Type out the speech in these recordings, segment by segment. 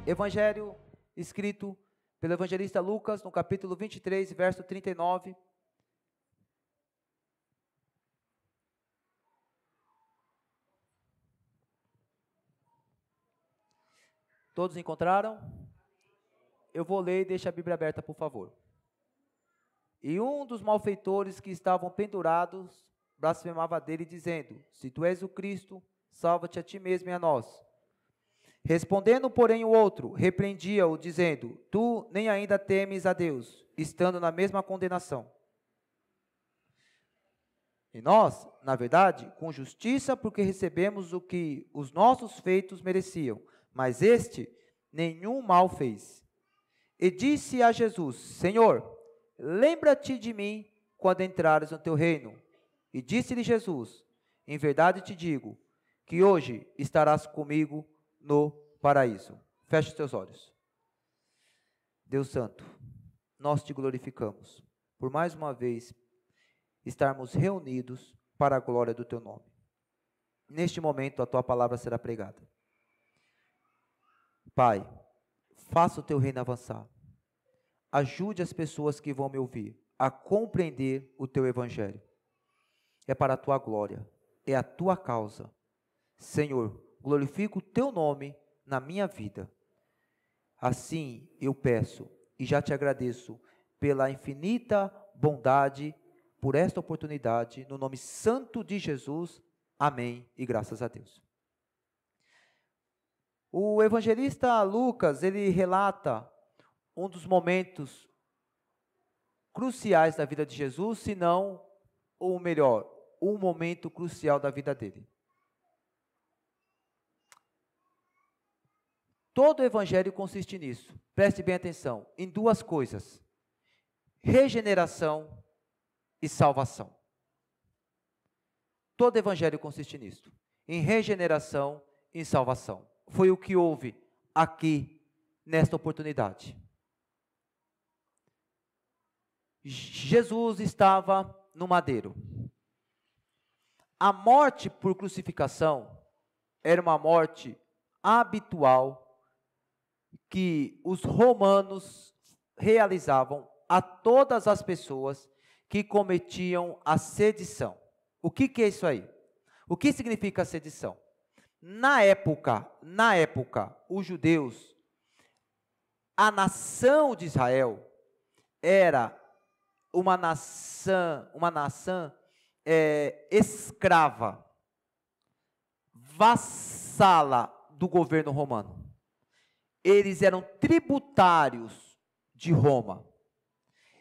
Evangelho escrito pelo evangelista Lucas, no capítulo 23, verso 39. Todos encontraram? Eu vou ler e deixa a Bíblia aberta, por favor. E um dos malfeitores que estavam pendurados blasfemava dele, dizendo: se tu és o Cristo, salva-te a ti mesmo e a nós. Respondendo, porém, o outro, repreendia-o, dizendo: tu nem ainda temes a Deus, estando na mesma condenação. E nós, na verdade, com justiça, porque recebemos o que os nossos feitos mereciam, mas este nenhum mal fez. E disse a Jesus: Senhor, lembra-te de mim quando entrares no teu reino. E disse-lhe Jesus: em verdade te digo, que hoje estarás comigo no paraíso. Feche os teus olhos. Deus Santo, nós te glorificamos por mais uma vez estarmos reunidos para a glória do teu nome. Neste momento a tua palavra será pregada. Pai, faça o teu reino avançar. Ajude as pessoas que vão me ouvir a compreender o teu evangelho. É para a tua glória, é a tua causa. Senhor, glorifica o teu nome na minha vida. Assim eu peço e já te agradeço pela infinita bondade, por esta oportunidade, no nome santo de Jesus. Amém e graças a Deus. O evangelista Lucas, ele relata um dos momentos cruciais da vida de Jesus, se não, ou melhor, um momento crucial da vida dele. Todo o evangelho consiste nisso, preste bem atenção, em duas coisas: regeneração e salvação. Todo o evangelho consiste nisso, em regeneração e salvação. Foi o que houve aqui, nesta oportunidade. Jesus estava no madeiro. A morte por crucificação era uma morte habitual que os romanos realizavam a todas as pessoas que cometiam a sedição. O que é isso aí? O que significa a sedição? Na época, os judeus, a nação de Israel era uma nação escrava, vassala do governo romano. Eles eram tributários de Roma.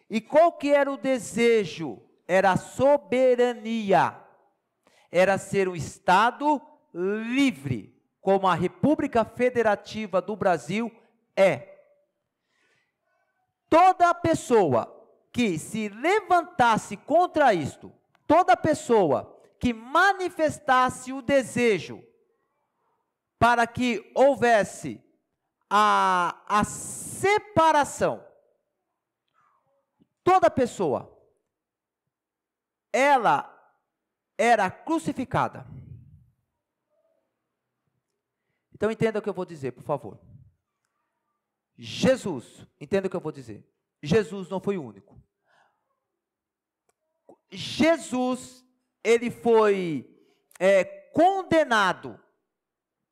E qual que era o desejo? Era a soberania. Era ser um Estado livre, como a República Federativa do Brasil é. Toda pessoa que se levantasse contra isto, toda pessoa que manifestasse o desejo para que houvesse a separação, toda pessoa, ela era crucificada. Então entenda o que eu vou dizer, por favor. Jesus, entenda o que eu vou dizer. Jesus não foi o único. Jesus, ele foi condenado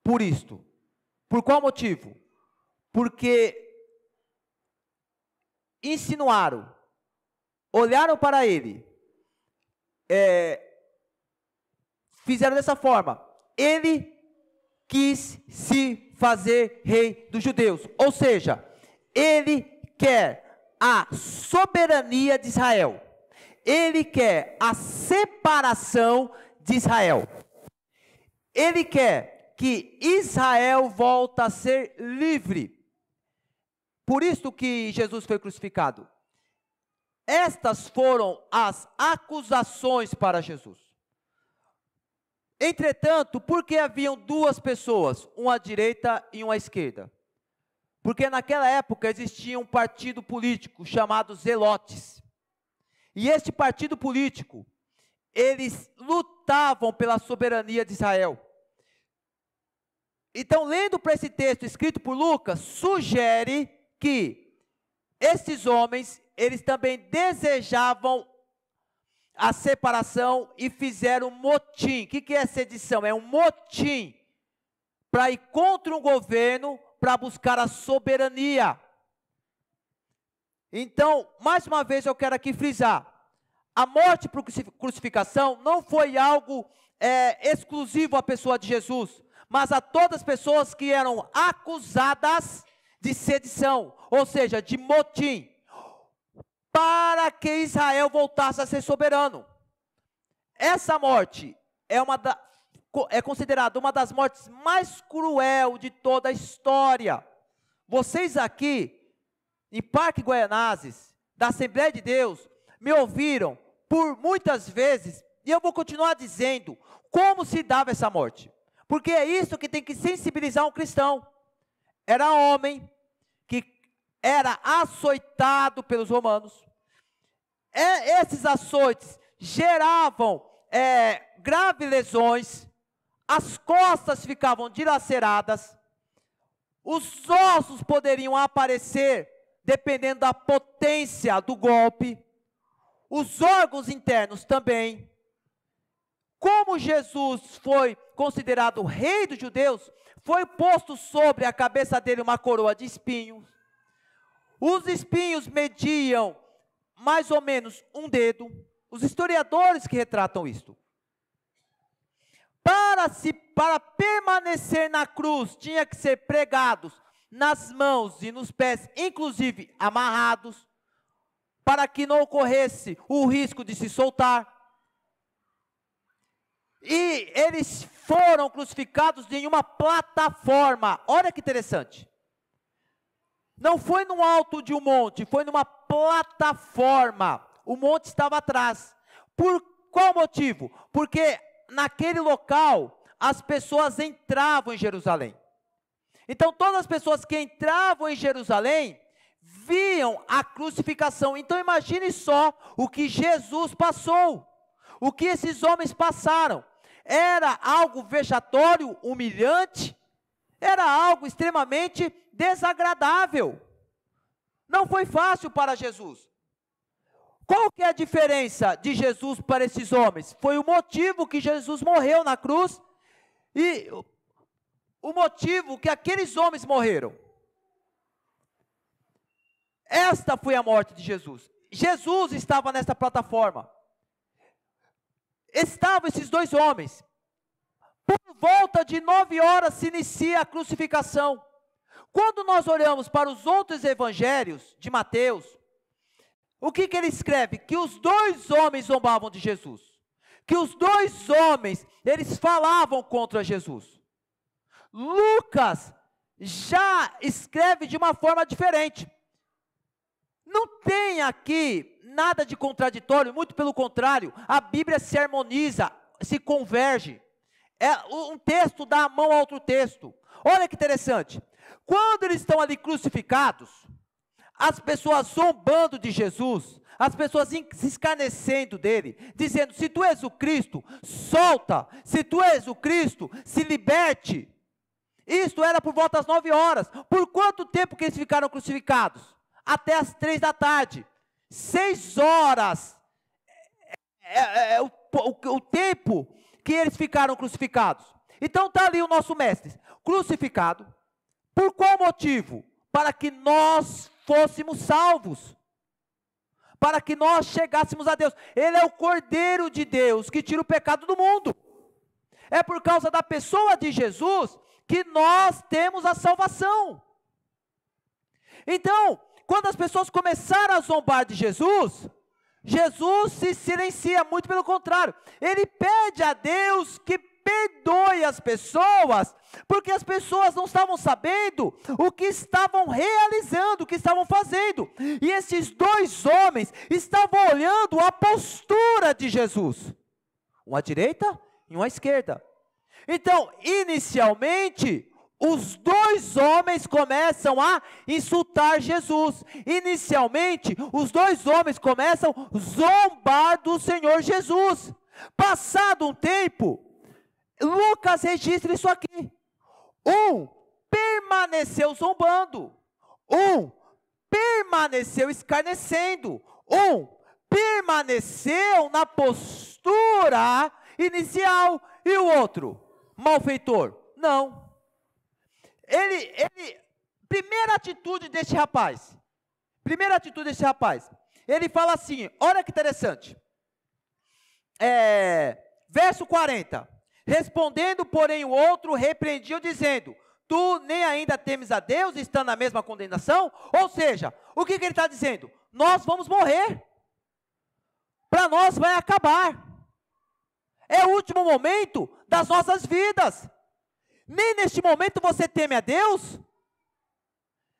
por isto. Por qual motivo? Porque insinuaram, olharam para ele, fizeram dessa forma: ele quis se fazer rei dos judeus, ou seja, ele quer a soberania de Israel, ele quer a separação de Israel, ele quer que Israel volte a ser livre. Por isso que Jesus foi crucificado. Estas foram as acusações para Jesus. Entretanto, por que haviam duas pessoas, uma à direita e uma à esquerda? Porque naquela época existia um partido político chamado Zelotes. E este partido político, eles lutavam pela soberania de Israel. Então, lendo para esse texto escrito por Lucas, sugere que esses homens, eles também desejavam a separação e fizeram um motim. O que é sedição? É um motim para ir contra um governo, para buscar a soberania. Então, mais uma vez eu quero aqui frisar, a morte por crucificação não foi algo exclusivo à pessoa de Jesus, mas a todas as pessoas que eram acusadas de sedição, ou seja, de motim, para que Israel voltasse a ser soberano. Essa morte é considerada uma das mortes mais cruel de toda a história. Vocês aqui, em Parque Guaianazes, da Assembleia de Deus, me ouviram por muitas vezes, e eu vou continuar dizendo como se dava essa morte, porque é isso que tem que sensibilizar um cristão. Era homem que era açoitado pelos romanos, esses açoites geravam graves lesões, as costas ficavam dilaceradas, os ossos poderiam aparecer dependendo da potência do golpe, os órgãos internos também. Como Jesus foi considerado o rei dos judeus, foi posto sobre a cabeça dele uma coroa de espinhos. Os espinhos mediam mais ou menos um dedo. Os historiadores que retratam isto. Para permanecer na cruz, tinha que ser pregados nas mãos e nos pés, inclusive amarrados, para que não ocorresse o risco de se soltar. E eles foram crucificados em uma plataforma. Olha que interessante. Não foi no alto de um monte, foi numa plataforma. O monte estava atrás. Por qual motivo? Porque naquele local as pessoas entravam em Jerusalém. Então todas as pessoas que entravam em Jerusalém viam a crucificação. Então imagine só o que Jesus passou, o que esses homens passaram. Era algo vexatório, humilhante, era algo extremamente desagradável. Não foi fácil para Jesus. Qual que é a diferença de Jesus para esses homens? Foi o motivo que Jesus morreu na cruz e o motivo que aqueles homens morreram. Esta foi a morte de Jesus. Jesus estava nesta plataforma. Estavam esses dois homens. Por volta de 9 horas se inicia a crucificação. Quando nós olhamos para os outros evangelhos de Mateus, o que ele escreve? Que os dois homens zombavam de Jesus. Que os dois homens, eles falavam contra Jesus. Lucas já escreve de uma forma diferente. Não tem aqui nada de contraditório, muito pelo contrário, a Bíblia se harmoniza, se converge. Um texto dá a mão a outro texto. Olha que interessante. Quando eles estão ali crucificados, as pessoas zombando de Jesus, as pessoas se escarnecendo dele, dizendo: se tu és o Cristo, solta, se tu és o Cristo, se liberte. Isto era por volta das 9 horas. Por quanto tempo que eles ficaram crucificados? Até as 3 da tarde. 6 horas o tempo que eles ficaram crucificados. Então está ali o nosso mestre, crucificado. Por qual motivo? Para que nós fôssemos salvos, para que nós chegássemos a Deus. Ele é o Cordeiro de Deus que tira o pecado do mundo. É por causa da pessoa de Jesus que nós temos a salvação. Então, quando as pessoas começaram a zombar de Jesus, Jesus se silencia, muito pelo contrário. Ele pede a Deus que perdoe as pessoas, porque as pessoas não estavam sabendo o que estavam realizando, o que estavam fazendo. E esses dois homens estavam olhando a postura de Jesus, uma à direita e uma à esquerda. Então, inicialmente, os dois homens começam a insultar Jesus. Inicialmente, os dois homens começam a zombar do Senhor Jesus. Passado um tempo, Lucas registra isso aqui. Um permaneceu zombando. Um permaneceu escarnecendo. Um permaneceu na postura inicial. E o outro, malfeitor? Não. Primeira atitude deste rapaz. Ele fala assim, olha que interessante. Verso 40. Respondendo, porém, o outro repreendiu, dizendo: tu nem ainda temes a Deus, estando na mesma condenação? Ou seja, o que ele está dizendo? Nós vamos morrer. Para nós vai acabar. É o último momento das nossas vidas. Nem neste momento você teme a Deus.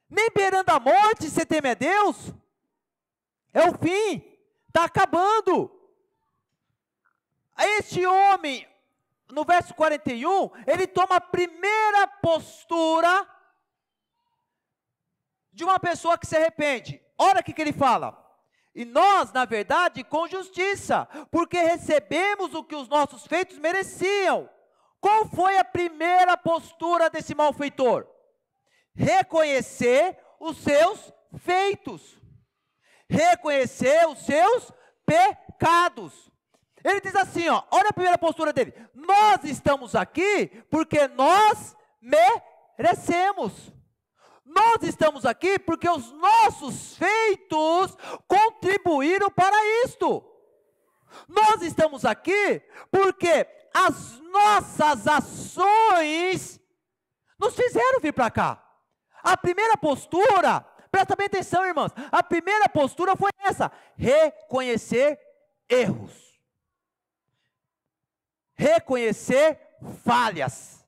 Nem beirando a morte você teme a Deus. É o fim. Está acabando. Este homem, no verso 41, ele toma a primeira postura de uma pessoa que se arrepende. Olha o que ele fala. E nós, na verdade, com justiça, porque recebemos o que os nossos feitos mereciam. Qual foi a primeira postura desse malfeitor? Reconhecer os seus feitos. Reconhecer os seus pecados. Ele diz assim, olha a primeira postura dele. Nós estamos aqui porque nós merecemos. Nós estamos aqui porque os nossos feitos contribuíram para isto. Nós estamos aqui porque as nossas ações nos fizeram vir para cá. A primeira postura, presta bem atenção, irmãos, a primeira postura foi essa: reconhecer erros. Reconhecer falhas.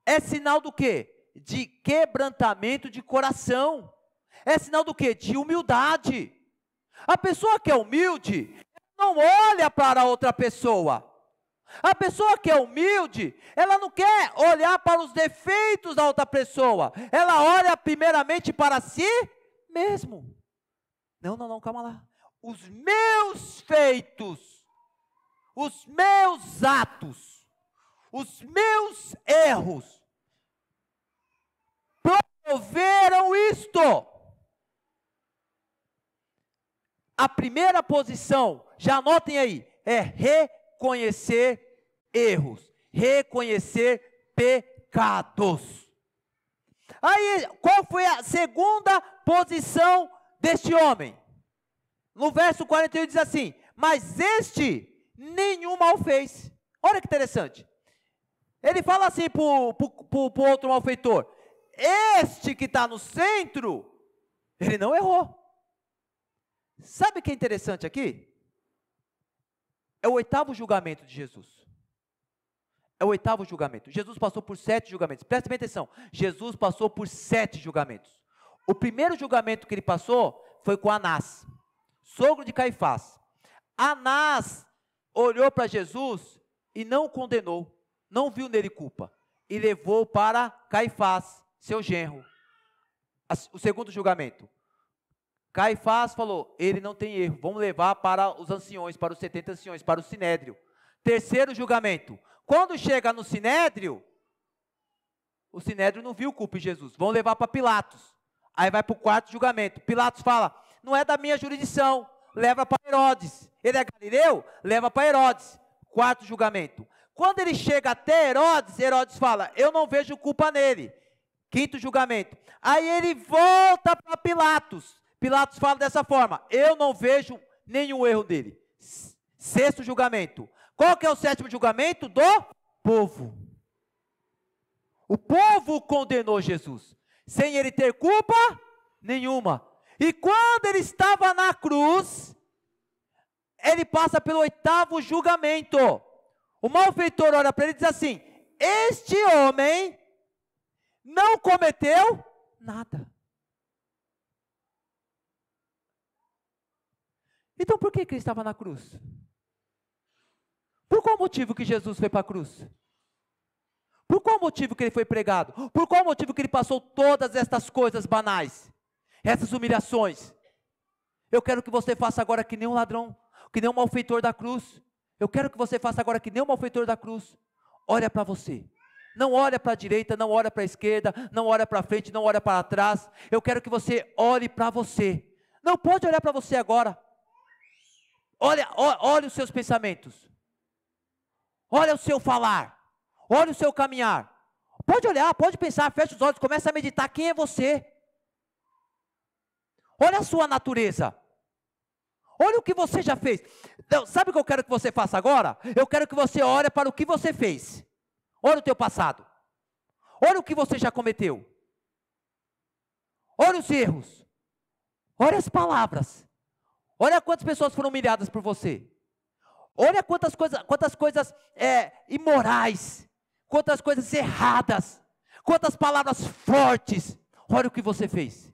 É sinal do quê? De quebrantamento de coração. É sinal do quê? De humildade. A pessoa que é humilde não olha para a outra pessoa. A pessoa que é humilde, ela não quer olhar para os defeitos da outra pessoa. Ela olha primeiramente para si mesmo. Não, calma lá. Os meus feitos, os meus atos, os meus erros promoveram isto. A primeira posição, já anotem aí, é reconhecer erros, reconhecer pecados. Aí, qual foi a segunda posição deste homem? No verso 41 diz assim: mas este nenhum mal fez. Olha que interessante. Ele fala assim para o outro malfeitor: este que está no centro, ele não errou. Sabe o que é interessante aqui? É o 8º julgamento de Jesus. É o 8º julgamento. Jesus passou por 7 julgamentos. Presta bem atenção. Jesus passou por 7 julgamentos. O primeiro julgamento que ele passou foi com Anás, sogro de Caifás. Anás olhou para Jesus e não o condenou, não viu nele culpa, e levou para Caifás, seu genro. O segundo julgamento. Caifás falou: ele não tem erro, vamos levar para os anciões, para os 70 anciões, para o sinédrio. Terceiro julgamento. Quando chega no sinédrio, o sinédrio não viu culpa em Jesus, vão levar para Pilatos. Aí vai para o 4º julgamento. Pilatos fala: não é da minha jurisdição, leva para Herodes. Ele é galileu? Leva para Herodes. 4º julgamento. Quando ele chega até Herodes, Herodes fala: eu não vejo culpa nele. 5º julgamento. Aí ele volta para Pilatos. Pilatos fala dessa forma: eu não vejo nenhum erro dele. 6º julgamento. Qual que é o 7º julgamento? Do povo. O povo condenou Jesus, sem ele ter culpa nenhuma. E quando ele estava na cruz, ele passa pelo 8º julgamento. O malfeitor olha para ele e diz assim: este homem não cometeu nada. Então por que ele estava na cruz? Por qual motivo que Jesus foi para a cruz? Por qual motivo que ele foi pregado? Por qual motivo que ele passou todas estas coisas banais? Essas humilhações? Eu quero que você faça agora que nem um ladrão, que nem um malfeitor da cruz. Eu quero que você faça agora que nem um malfeitor da cruz. Olha para você. Não olha para a direita, não olha para a esquerda, não olha para frente, não olha para trás. Eu quero que você olhe para você. Não pode olhar para você agora. Olha os seus pensamentos. Olha o seu falar. Olha o seu caminhar. Pode olhar, pode pensar, fecha os olhos, começa a meditar quem é você. Olha a sua natureza. Olha o que você já fez. Então, sabe o que eu quero que você faça agora? Eu quero que você olhe para o que você fez. Olha o teu passado. Olha o que você já cometeu. Olha os erros. Olha as palavras. Olha quantas pessoas foram humilhadas por você. Olha quantas coisas imorais. Quantas coisas erradas. Quantas palavras fortes. Olha o que você fez.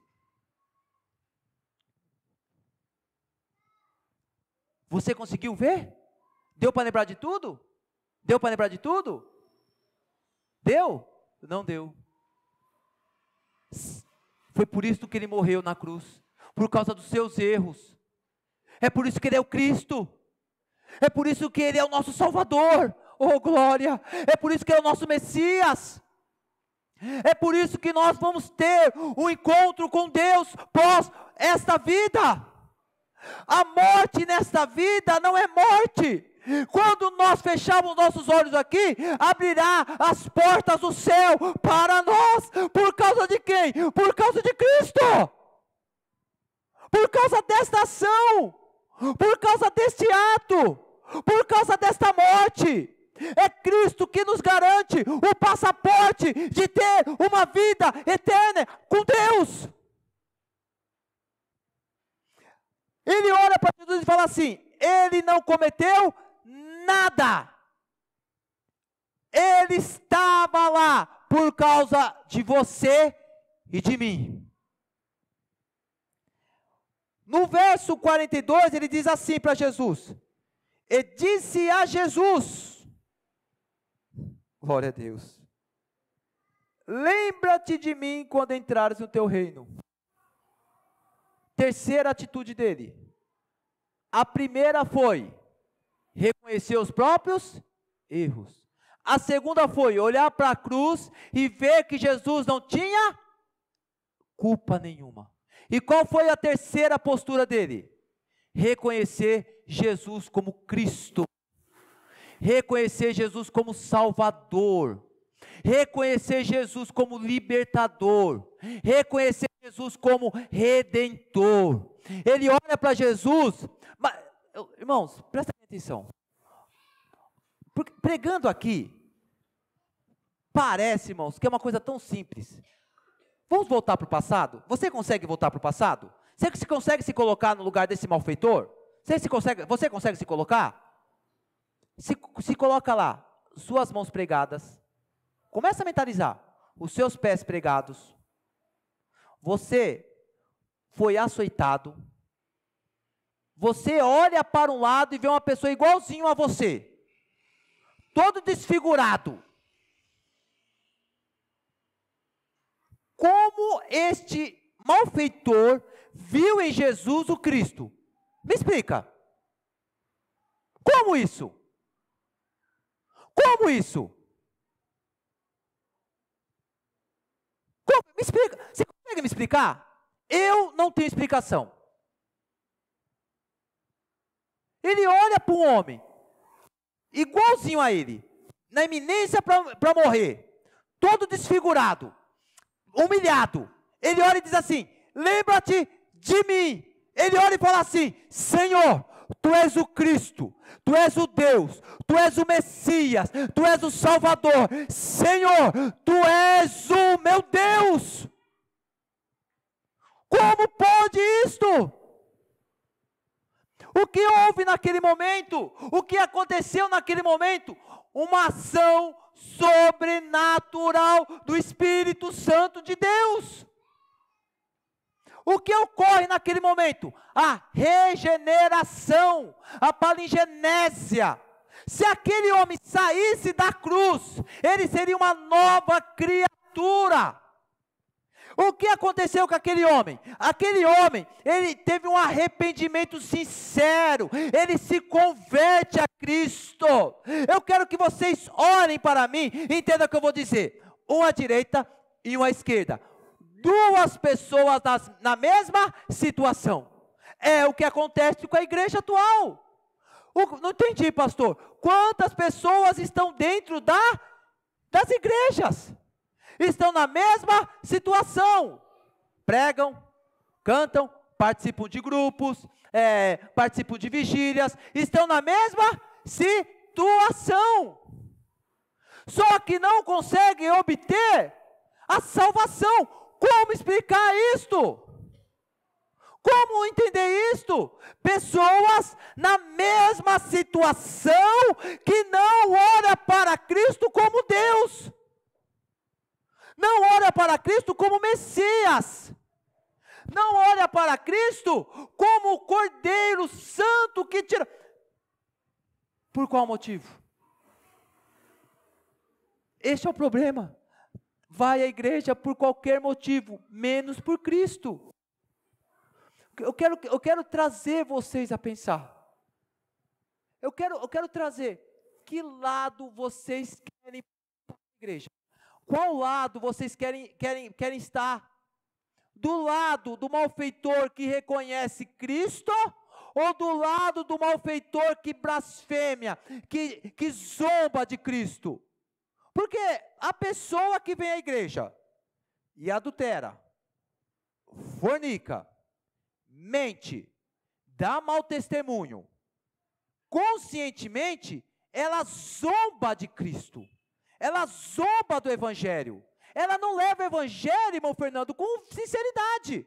Você conseguiu ver? Deu para lembrar de tudo? Deu para lembrar de tudo? Deu? Não deu. Foi por isso que ele morreu na cruz. Por causa dos seus erros. É por isso que ele é o Cristo. É por isso que ele é o nosso Salvador. Oh glória! É por isso que ele é o nosso Messias. É por isso que nós vamos ter um encontro com Deus pós esta vida. A morte nesta vida não é morte. Quando nós fecharmos nossos olhos aqui, abrirá as portas do céu para nós. Por causa de quem? Por causa de Cristo. Por causa desta ação. Por causa deste ato. Por causa desta morte. É Cristo que nos garante o passaporte de ter uma vida eterna com Deus. Ele olha para Jesus e fala assim: ele não cometeu nada. Ele estava lá por causa de você e de mim. No verso 42 ele diz assim para Jesus: e disse a Jesus, glória a Deus, lembra-te de mim quando entrares no teu reino. Terceira atitude dele. A primeira foi reconhecer os próprios erros. A segunda foi olhar para a cruz e ver que Jesus não tinha culpa nenhuma. E qual foi a terceira postura dele? Reconhecer Jesus como Cristo. Reconhecer Jesus como Salvador. Reconhecer Jesus como libertador. Reconhecer Jesus como redentor. Ele olha para Jesus, mas, irmãos, prestem atenção. Porque pregando aqui, parece, irmãos, que é uma coisa tão simples. Vamos voltar para o passado? Você consegue voltar para o passado? Você consegue se colocar no lugar desse malfeitor? Você consegue se colocar? Se coloca lá, suas mãos pregadas. Começa a mentalizar, os seus pés pregados. Você foi açoitado. Você olha para um lado e vê uma pessoa igualzinho a você. Todo desfigurado. Como este malfeitor viu em Jesus o Cristo? Me explica. Como isso? Como isso? Como? Me explica. Você consegue me explicar? Eu não tenho explicação. Ele olha para um homem, igualzinho a ele, na iminência para morrer, todo desfigurado, humilhado. Ele olha e diz assim: lembra-te de mim. Ele olha e fala assim: Senhor, Tu és o Cristo, Tu és o Deus, Tu és o Messias, Tu és o Salvador. Senhor, Tu és o meu Deus. Como pode isto? O que houve naquele momento? O que aconteceu naquele momento? Uma ação sobrenatural do Espírito Santo de Deus. O que ocorre naquele momento? A regeneração, a palingenésia. Se aquele homem saísse da cruz, ele seria uma nova criatura. O que aconteceu com aquele homem? Aquele homem, ele teve um arrependimento sincero, ele se converte a Cristo. Eu quero que vocês olhem para mim, entendam o que eu vou dizer. Uma à direita e uma à esquerda. Duas pessoas na mesma situação. É o que acontece com a igreja atual. Não entendi, pastor. Quantas pessoas estão dentro das igrejas? Estão na mesma situação, pregam, cantam, participam de grupos, participam de vigílias, estão na mesma situação, só que não conseguem obter a salvação. Como explicar isto? Como entender isto? Pessoas na mesma situação que não olham para Cristo como Deus. Não olha para Cristo como Messias. Não olha para Cristo como o Cordeiro Santo que tira. Por qual motivo? Este é o problema. Vai à igreja por qualquer motivo, menos por Cristo. Eu quero trazer vocês a pensar. Eu quero trazer. Que lado vocês querem para a igreja? Qual lado vocês querem estar? Do lado do malfeitor que reconhece Cristo? Ou do lado do malfeitor que blasfêmia, que zomba de Cristo? Porque a pessoa que vem à igreja e adultera, fornica, mente, dá mau testemunho, conscientemente, ela zomba de Cristo. Ela zomba do Evangelho. Ela não leva o Evangelho, irmão Fernando, com sinceridade.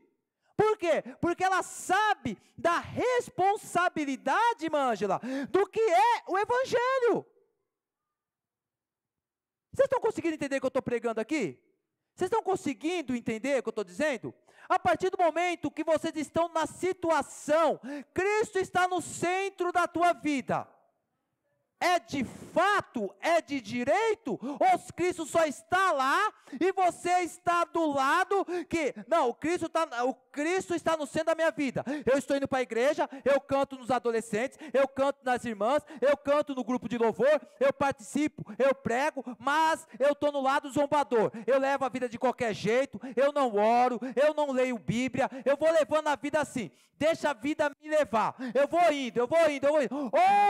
Por quê? Porque ela sabe da responsabilidade, irmã Ângela, do que é o Evangelho. Vocês estão conseguindo entender o que eu estou pregando aqui? Vocês estão conseguindo entender o que eu estou dizendo? A partir do momento que vocês estão na situação, Cristo está no centro da tua vida. É de fato, é de direito, ou Cristo só está lá e você está do lado que, não, o Cristo está no centro da minha vida. Eu estou indo para a igreja, eu canto nos adolescentes, eu canto nas irmãs, eu canto no grupo de louvor, eu participo, eu prego, mas eu estou no lado zombador. Eu levo a vida de qualquer jeito, eu não oro, eu não leio Bíblia, eu vou levando a vida assim. Deixa a vida me levar. Eu vou indo. Ou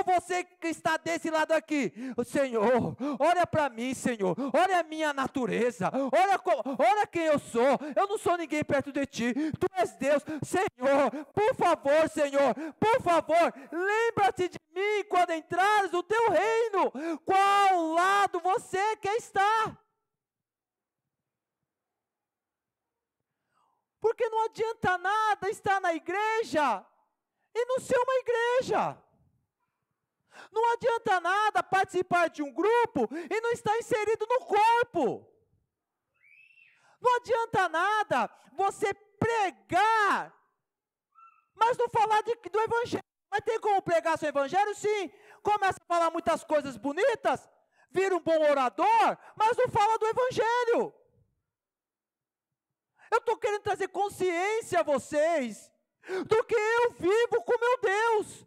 você que está desse lado aqui, Senhor, olha para mim, Senhor. Olha a minha natureza. Olha quem eu sou. Eu não sou ninguém perto de ti. Tu és Deus. Senhor, por favor, Senhor, por favor, lembra-te de mim quando entrares no teu reino. Qual lado você quer estar? Porque não adianta nada estar na igreja e não ser uma igreja. Não adianta nada participar de um grupo e não estar inserido no corpo. Não adianta nada você pregar, mas não falar do Evangelho. Mas tem como pregar seu Evangelho? Sim. Começa a falar muitas coisas bonitas, vira um bom orador, mas não fala do Evangelho. Eu estou querendo trazer consciência a vocês do que eu vivo com meu Deus.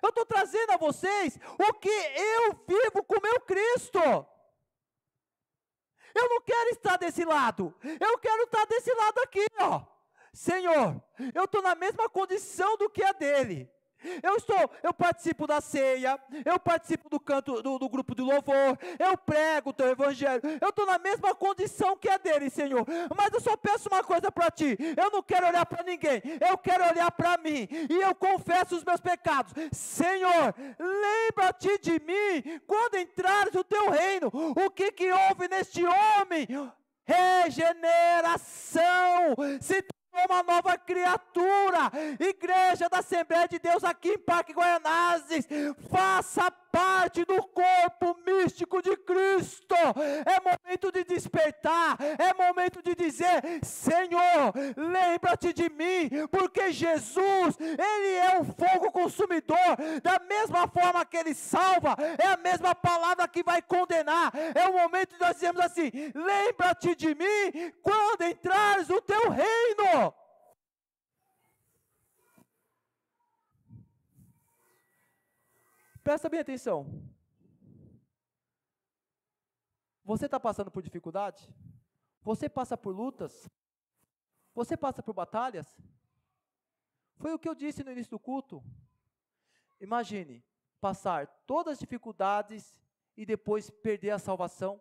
Eu estou trazendo a vocês o que eu vivo com meu Cristo. Eu não quero estar desse lado, eu quero estar desse lado aqui, ó. Senhor, eu estou na mesma condição do que a dele. Eu participo da ceia, eu participo do canto, do grupo de louvor, eu prego o teu Evangelho, eu estou na mesma condição que a dele, Senhor, mas eu só peço uma coisa para ti, eu não quero olhar para ninguém, eu quero olhar para mim, e eu confesso os meus pecados. Senhor, lembra-te de mim, quando entrares no teu reino. O que houve neste homem? Regeneração, se uma nova criatura. Igreja da Assembleia de Deus aqui em Parque Guaianazes, faça parte do corpo místico de Cristo. É momento de despertar, é momento de dizer: Senhor, lembra-te de mim, porque Jesus, Ele é um fogo consumidor. Da mesma forma que Ele salva, é a mesma palavra que vai condenar. É o momento de nós dizermos assim: lembra-te de mim quando entrares no teu reino. Presta bem atenção. Você está passando por dificuldade? Você passa por lutas? Você passa por batalhas? Foi o que eu disse no início do culto. Imagine passar todas as dificuldades e depois perder a salvação.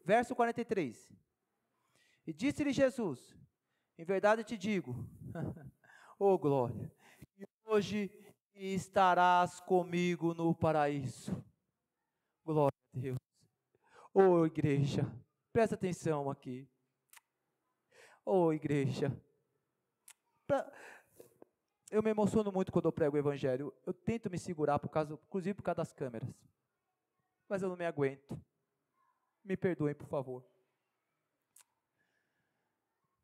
Verso 43. E disse-lhe Jesus: em verdade te digo, oh glória, que hoje estarás comigo no paraíso. Glória a Deus. Oh igreja, presta atenção aqui. Oh igreja, eu me emociono muito quando eu prego o evangelho. Eu tento me segurar, inclusive por causa das câmeras, mas eu não me aguento. Me perdoem, por favor.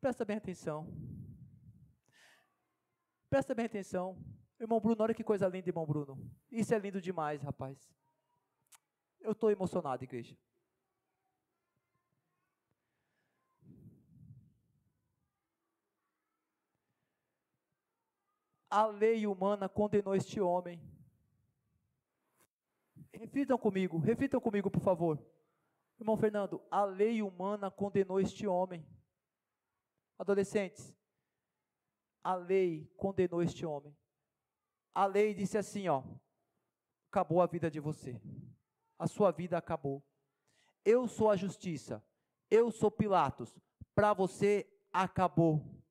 Presta bem atenção. Presta bem atenção. Irmão Bruno, olha que coisa linda, irmão Bruno. Isso é lindo demais, rapaz. Eu estou emocionado, igreja. A lei humana condenou este homem. Reflitam comigo, por favor. Irmão Fernando, a lei humana condenou este homem. Adolescentes, a lei condenou este homem. A lei disse assim, ó: acabou a vida de você. A sua vida acabou. Eu sou a justiça. Eu sou Pilatos. Para você, acabou.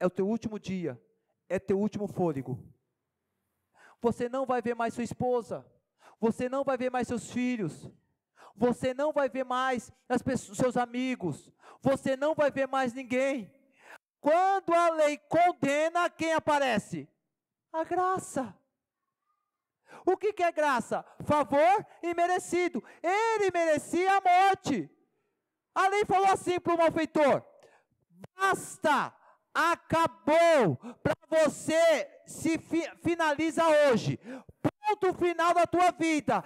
É o teu último dia. É teu último fôlego. Você não vai ver mais sua esposa. Você não vai ver mais seus filhos. Você não vai ver mais seus amigos. Você não vai ver mais ninguém. Quando a lei condena, quem aparece? A graça. O que é graça? Favor imerecido. Ele merecia a morte. A lei falou assim para o malfeitor: basta, acabou, para você se finaliza hoje. Ponto final da tua vida.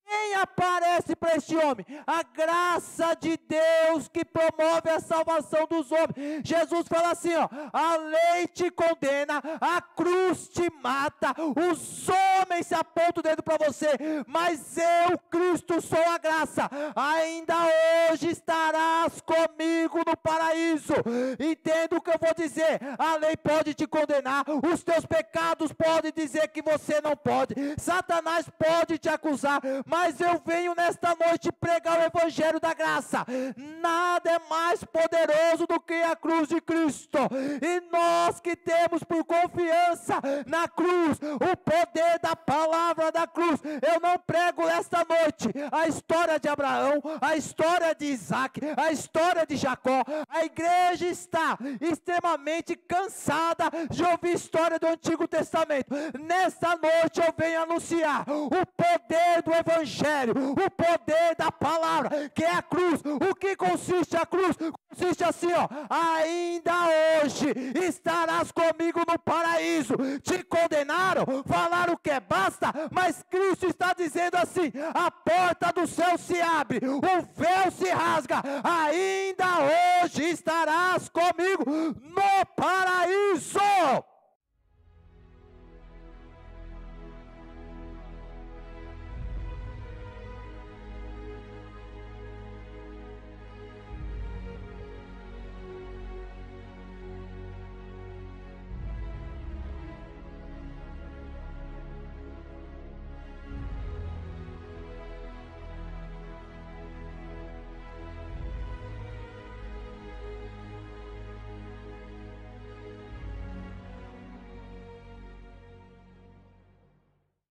Quem aparece para este homem? A graça de Deus que promove a salvação dos homens. Jesus fala assim, ó: a lei te condena, a cruz te mata, os homens se apontam o dedo para você, mas eu, Cristo, sou a graça. Ainda hoje estarás comigo no paraíso. Entenda o que eu vou dizer. A lei pode te condenar, os teus pecados podem dizer que você não pode, Satanás pode te acusar, mas eu venho nesta noite pregar o evangelho da graça. Nada é mais poderoso do que a cruz de Cristo, e nós que temos por confiança na cruz, o poder da palavra da cruz. Eu não prego esta noite a história de Abraão, a história de Isaac, a história de Jacó. A igreja está extremamente cansada de ouvir história do Antigo Testamento. Nesta noite eu venho anunciar o poder do evangelho, o poder da palavra, que é a cruz. O que consiste a cruz? Consiste assim, ó: ainda hoje estarás comigo no paraíso. Te condenaram, falaram que é basta, mas Cristo está dizendo assim: a porta do céu se abre, o véu se rasga, ainda hoje estarás comigo no paraíso.